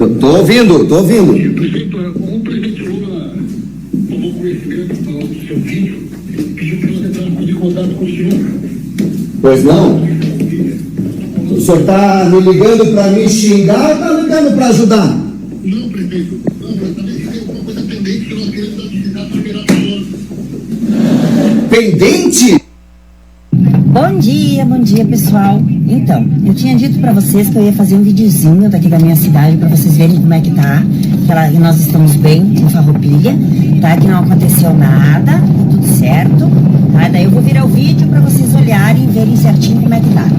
Tô ouvindo. Prefeito, o presidente Lula tomou conhecimento do seu vídeo, pediu para nós entrarmos em contato com o senhor. Pois não? O senhor tá me ligando para me xingar ou tá ligando para ajudar? Não, prefeito. Não, para saber se tem alguma coisa pendente que nós queremos antecipar para liberar para nós. Pendente? Bom dia, pessoal. Então, eu tinha dito pra vocês que eu ia fazer um videozinho daqui da minha cidade pra vocês verem como é que tá, que nós estamos bem em Farroupilha, tá? Que não aconteceu nada, tá tudo certo, tá? Daí eu vou virar o vídeo pra vocês olharem e verem certinho como é que tá?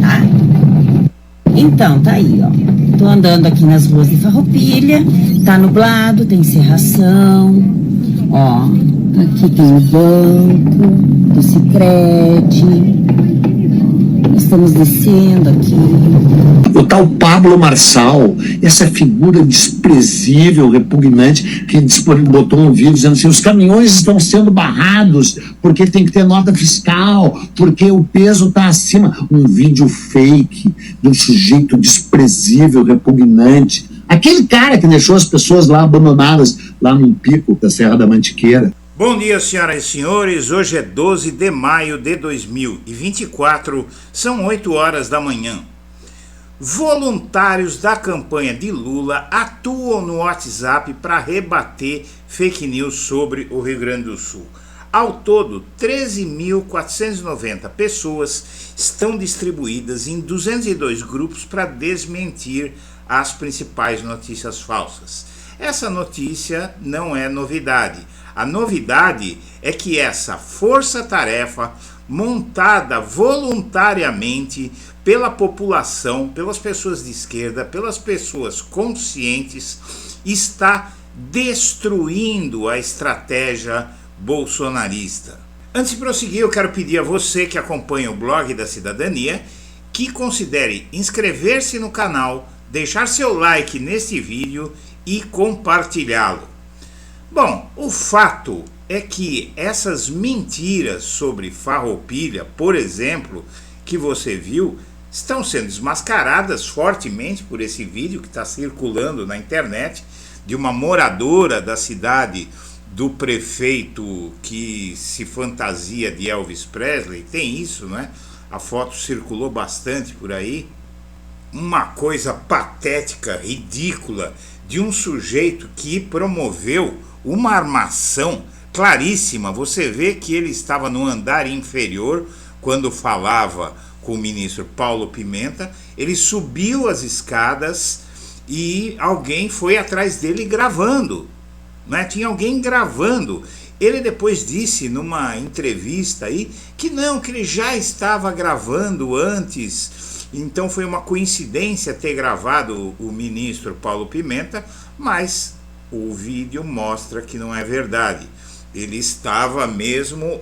Então, tá aí, ó. Tô andando aqui nas ruas de Farroupilha, tá nublado, tem cerração, ó. Aqui tem o banco do Sicredi. Estamos descendo aqui. O tal Pablo Marçal, essa figura desprezível, repugnante, que botou um vídeo dizendo assim: os caminhões estão sendo barrados porque tem que ter nota fiscal, porque o peso está acima. Um vídeo fake de um sujeito desprezível, repugnante. Aquele cara que deixou as pessoas lá abandonadas, lá num pico da Serra da Mantiqueira. Bom dia, senhoras e senhores. Hoje é 12 de maio de 2024, são 8 horas da manhã. Voluntários da campanha de Lula atuam no WhatsApp para rebater fake news sobre o Rio Grande do Sul. Ao todo, 13.490 pessoas estão distribuídas em 202 grupos para desmentir as principais notícias falsas. Essa notícia não é novidade. A novidade é que essa força-tarefa, montada voluntariamente pela população, pelas pessoas de esquerda, pelas pessoas conscientes, está destruindo a estratégia bolsonarista. Antes de prosseguir, eu quero pedir a você que acompanha o blog da Cidadania que considere inscrever-se no canal, deixar seu like neste vídeo e compartilhá-lo. Bom, o fato é que essas mentiras sobre Farroupilha, por exemplo, que você viu, estão sendo desmascaradas fortemente por esse vídeo que está circulando na internet de uma moradora da cidade do prefeito que se fantasia de Elvis Presley. Tem isso, né? A foto circulou bastante por aí. Uma coisa patética, ridícula, de um sujeito que promoveu uma armação claríssima. Você vê que ele estava no andar inferior quando falava com o ministro Paulo Pimenta. Ele subiu as escadas e alguém foi atrás dele gravando, né? Tinha alguém gravando. Ele depois disse numa entrevista aí que não, que ele já estava gravando antes. Então foi uma coincidência ter gravado o ministro Paulo Pimenta, mas o vídeo mostra que não é verdade. Ele estava mesmo,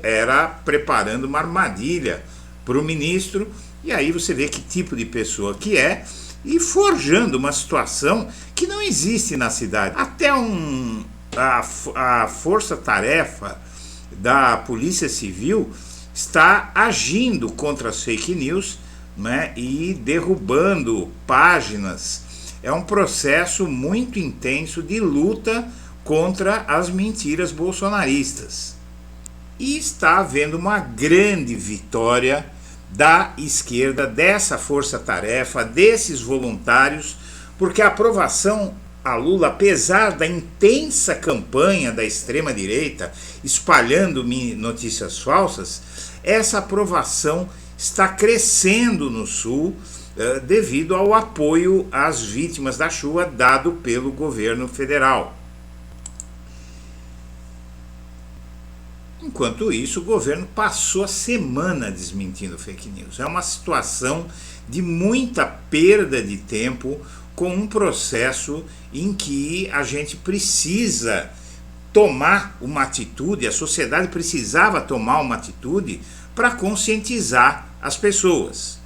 preparando uma armadilha para o ministro, e aí você vê que tipo de pessoa que é, e forjando uma situação que não existe na cidade. Até a força-tarefa da Polícia Civil está agindo contra as fake news, né, e derrubando páginas. É um processo muito intenso de luta contra as mentiras bolsonaristas. E está havendo uma grande vitória da esquerda, dessa força-tarefa, desses voluntários, porque a aprovação a Lula, apesar da intensa campanha da extrema-direita espalhando notícias falsas, essa aprovação está crescendo no Sul devido ao apoio às vítimas da chuva dado pelo governo federal. Enquanto isso, o governo passou a semana desmentindo fake news. É uma situação de muita perda de tempo, com um processo em que a gente precisa tomar uma atitude, a sociedade precisava tomar uma atitude para conscientizar as pessoas.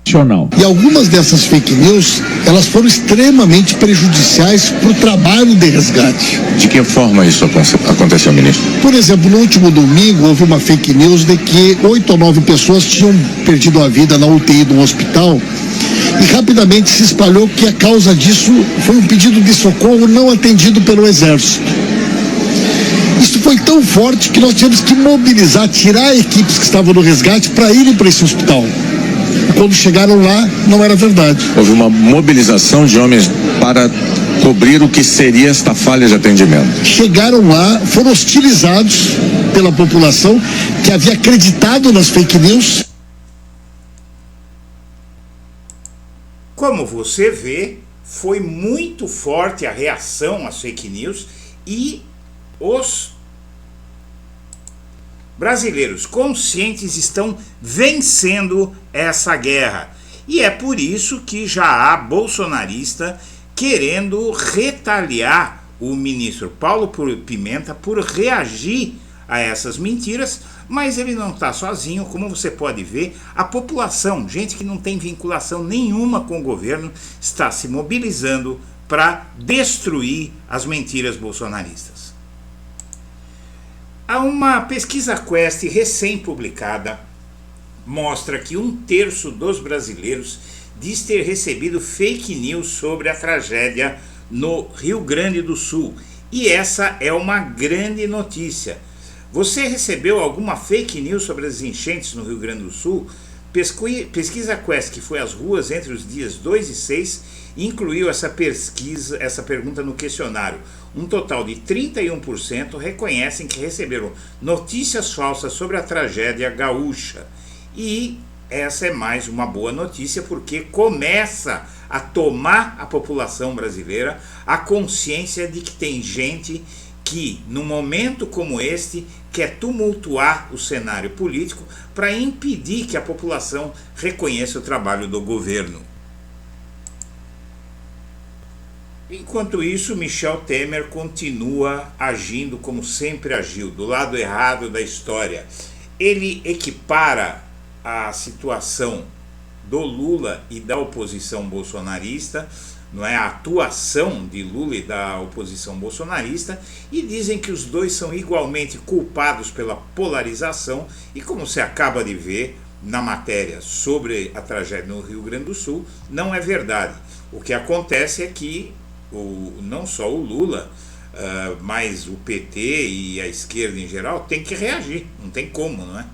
E algumas dessas fake news, elas foram extremamente prejudiciais para o trabalho de resgate. De que forma isso aconteceu, ministro? Por exemplo, no último domingo houve uma fake news de que 8 ou 9 pessoas tinham perdido a vida na UTI de um hospital E rapidamente se espalhou que a causa disso foi um pedido de socorro não atendido pelo Exército. Isso foi tão forte que nós tivemos que mobilizar, tirar equipes que estavam no resgate para irem para esse hospital. E quando chegaram lá, não era verdade. Houve uma mobilização de homens para cobrir o que seria esta falha de atendimento. Chegaram lá, foram hostilizados pela população que havia acreditado nas fake news. Como você vê, foi muito forte a reação às fake news e os brasileiros conscientes estão vencendo essa guerra. E é por isso que já há bolsonarista querendo retaliar o ministro Paulo Pimenta por reagir a essas mentiras, mas ele não está sozinho. Como você pode ver, a população, gente que não tem vinculação nenhuma com o governo, está se mobilizando para destruir as mentiras bolsonaristas. Há uma pesquisa Quest recém-publicada mostra que 1/3 dos brasileiros diz ter recebido fake news sobre a tragédia no Rio Grande do Sul. E essa é uma grande notícia. Você recebeu alguma fake news sobre as enchentes no Rio Grande do Sul? Pesquisa Quest, que foi às ruas entre os dias 2 e 6, incluiu essa pergunta no questionário. Um total de 31% reconhecem que receberam notícias falsas sobre a tragédia gaúcha. E essa é mais uma boa notícia, porque começa a tomar a população brasileira a consciência de que tem gente que, num momento como este, quer tumultuar o cenário político para impedir que a população reconheça o trabalho do governo. Enquanto isso, Michel Temer continua agindo como sempre agiu, do lado errado da história. Ele equipara a situação do Lula e da oposição bolsonarista, não é, a atuação de Lula e da oposição bolsonarista, e dizem que os dois são igualmente culpados pela polarização. E como se acaba de ver na matéria sobre a tragédia no Rio Grande do Sul, não é verdade. O que acontece é que não só o Lula, mas o PT e a esquerda em geral tem que reagir, não tem como, não é?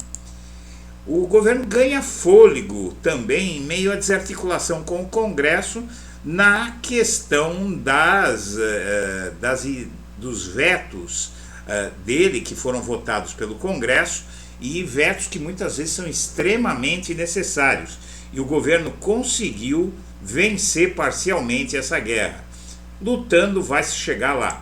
O governo ganha fôlego também em meio à desarticulação com o Congresso na questão dos vetos dele que foram votados pelo Congresso, e vetos que muitas vezes são extremamente necessários. E o governo conseguiu vencer parcialmente essa guerra. Lutando vai se chegar lá.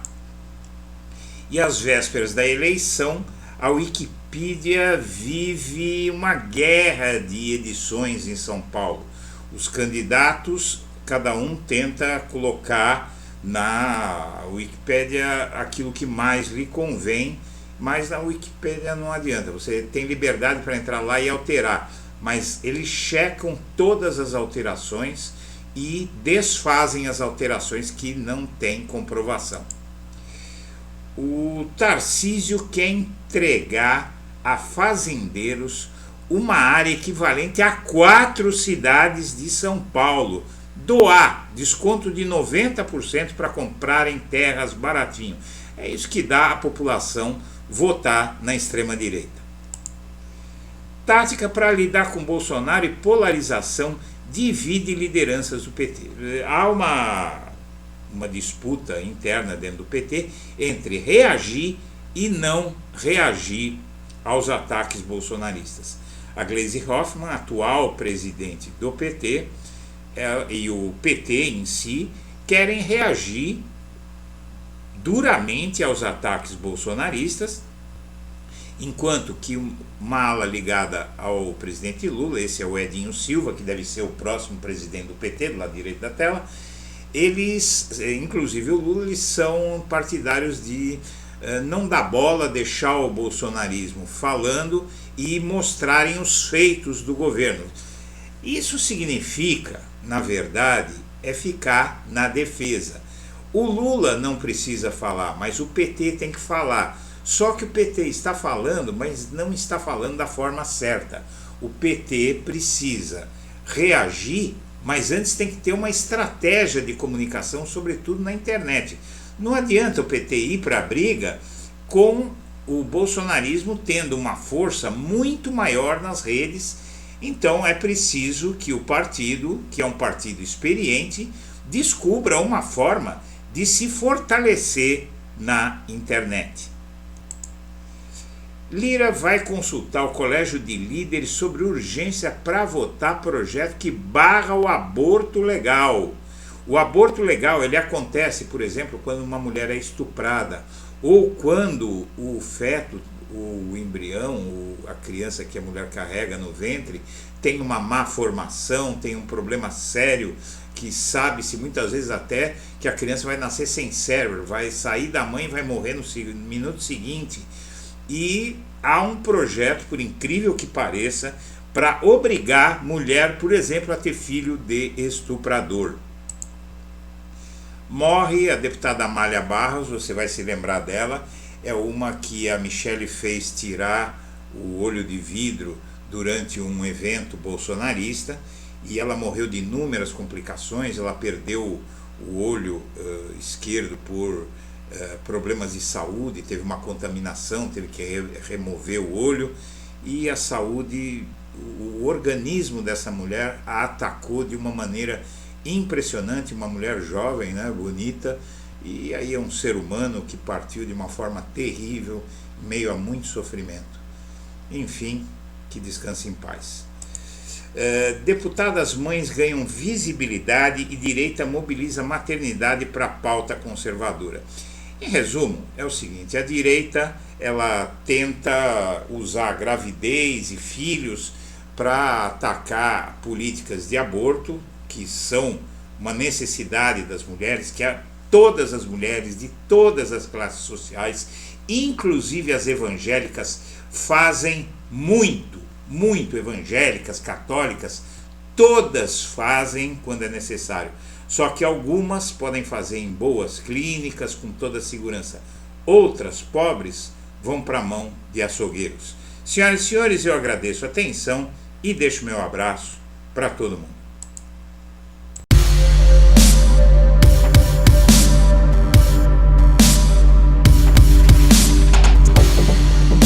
E às vésperas da eleição, a Wikipedia vive uma guerra de edições em São Paulo. Os candidatos, cada um tenta colocar na Wikipédia aquilo que mais lhe convém, mas na Wikipédia não adianta. Você tem liberdade para entrar lá e alterar, mas eles checam todas as alterações e desfazem as alterações que não têm comprovação. O Tarcísio quer entregar a fazendeiros uma área equivalente a 4 cidades de São Paulo. Doar desconto de 90% para comprarem terras baratinho. É isso que dá à população votar na extrema-direita. Tática para lidar com Bolsonaro e polarização divide lideranças do PT. Há uma disputa interna dentro do PT entre reagir e não reagir aos ataques bolsonaristas. A Gleisi Hoffmann, atual presidente do PT, e o PT em si, querem reagir duramente aos ataques bolsonaristas, enquanto que uma ala ligada ao presidente Lula, esse é o Edinho Silva, que deve ser o próximo presidente do PT, do lado direito da tela, eles, inclusive o Lula, eles são partidários de não dar bola, deixar o bolsonarismo falando e mostrarem os feitos do governo. Isso significa, na verdade, é ficar na defesa. O Lula não precisa falar, mas o PT tem que falar. Só que o PT está falando, mas não está falando da forma certa. O PT precisa reagir Mas antes tem que ter uma estratégia de comunicação, sobretudo na internet. Não adianta o PT ir para a briga com o bolsonarismo tendo uma força muito maior nas redes. Então é preciso que o partido, que é um partido experiente, descubra uma forma de se fortalecer na internet. Lira vai consultar o Colégio de Líderes sobre urgência para votar projeto que barra o aborto legal. O aborto legal, ele acontece, por exemplo, quando uma mulher é estuprada, ou quando o feto, o embrião, a criança que a mulher carrega no ventre, tem uma má formação, tem um problema sério, que sabe-se muitas vezes até que a criança vai nascer sem cérebro, vai sair da mãe e vai morrer no minuto seguinte. E há um projeto, por incrível que pareça, para obrigar mulher, por exemplo, a ter filho de estuprador. Morre a deputada Amália Barros, você vai se lembrar dela, é uma que a Michele fez tirar o olho de vidro durante um evento bolsonarista, e ela morreu de inúmeras complicações. Ela perdeu o olho esquerdo por problemas de saúde, teve uma contaminação, teve que remover o olho, e a saúde, o organismo dessa mulher a atacou de uma maneira impressionante. Uma mulher jovem, né, bonita, e aí é um ser humano que partiu de uma forma terrível, em meio a muito sofrimento. Enfim, que descanse em paz. Deputadas mães ganham visibilidade e direita mobiliza maternidade para a pauta conservadora. Em resumo, é o seguinte: a direita ela tenta usar gravidez e filhos para atacar políticas de aborto, que são uma necessidade das mulheres, que todas as mulheres de todas as classes sociais, inclusive as evangélicas, fazem muito evangélicas, católicas, todas fazem quando é necessário. Só que algumas podem fazer em boas clínicas, com toda a segurança. Outras, pobres, vão para a mão de açougueiros. Senhoras e senhores, eu agradeço a atenção e deixo meu abraço para todo mundo.